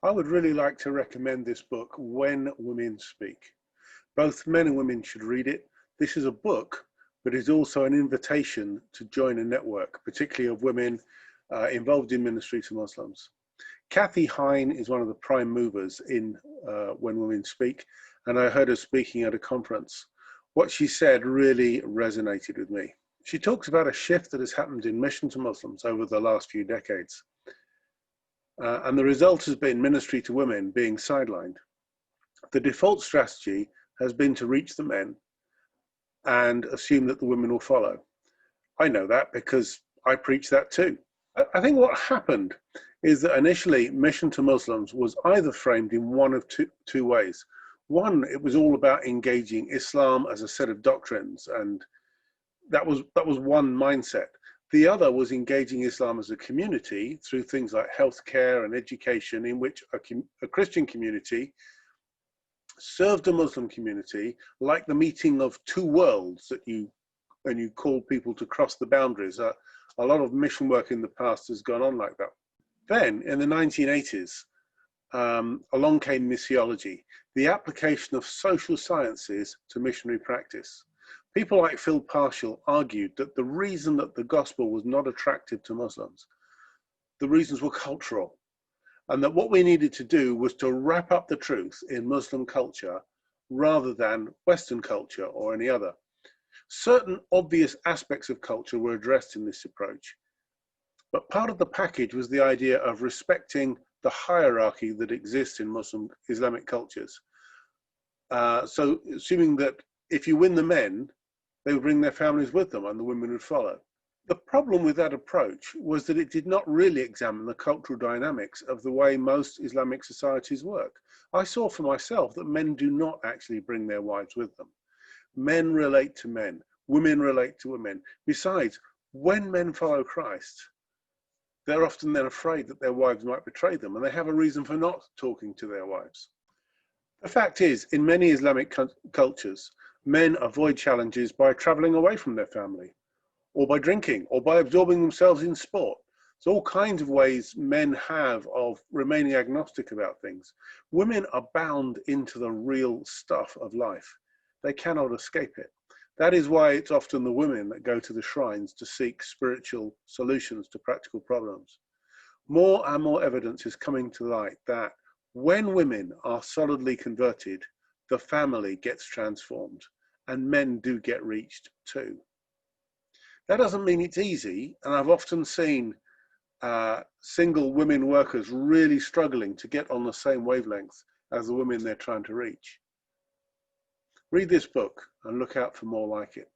I would really like to recommend this book, When Women Speak. Both men and women should read it. This is a book, but it's also an invitation to join a network, particularly of women involved in ministry to Muslims. Kathy Hine is one of the prime movers in When Women Speak, and I heard her speaking at a conference. What she said really resonated with me. She talks about a shift that has happened in mission to Muslims over the last few decades. And the result has been ministry to women being sidelined. The default strategy has been to reach the men and assume that the women will follow. I know that because I preach that too. I think what happened is that initially mission to Muslims was either framed in one of two ways. One, it was all about engaging Islam as a set of doctrines, and that was one mindset. The other was engaging Islam as a community through things like healthcare and education, in which a Christian community served a Muslim community like the meeting of two worlds that you call people to cross the boundaries. A lot of mission work in the past has gone on like that. Then in the 1980s, along came missiology, the application of social sciences to missionary practice. People like Phil Parshall argued that the reason that the gospel was not attractive to Muslims, the reasons were cultural, and that what we needed to do was to wrap up the truth in Muslim culture rather than Western culture or any other. Certain obvious aspects of culture were addressed in this approach, but part of the package was the idea of respecting the hierarchy that exists in Muslim Islamic cultures. So assuming that if you win the men, they would bring their families with them and the women would follow. The problem with that approach was that it did not really examine the cultural dynamics of the way most Islamic societies work. I saw for myself that men do not actually bring their wives with them. Men relate to men, women relate to women. Besides, when men follow Christ, they're often then afraid that their wives might betray them, and they have a reason for not talking to their wives. The fact is, in many Islamic cultures, men avoid challenges by traveling away from their family, or by drinking, or by absorbing themselves in sport. There's all kinds of ways men have of remaining agnostic about things. Women are bound into the real stuff of life. They cannot escape it. That is why it's often the women that go to the shrines to seek spiritual solutions to practical problems. More and more evidence is coming to light that when women are solidly converted, the family gets transformed, and men do get reached too. That doesn't mean it's easy, and I've often seen single women workers really struggling to get on the same wavelength as the women they're trying to reach. Read this book and look out for more like it.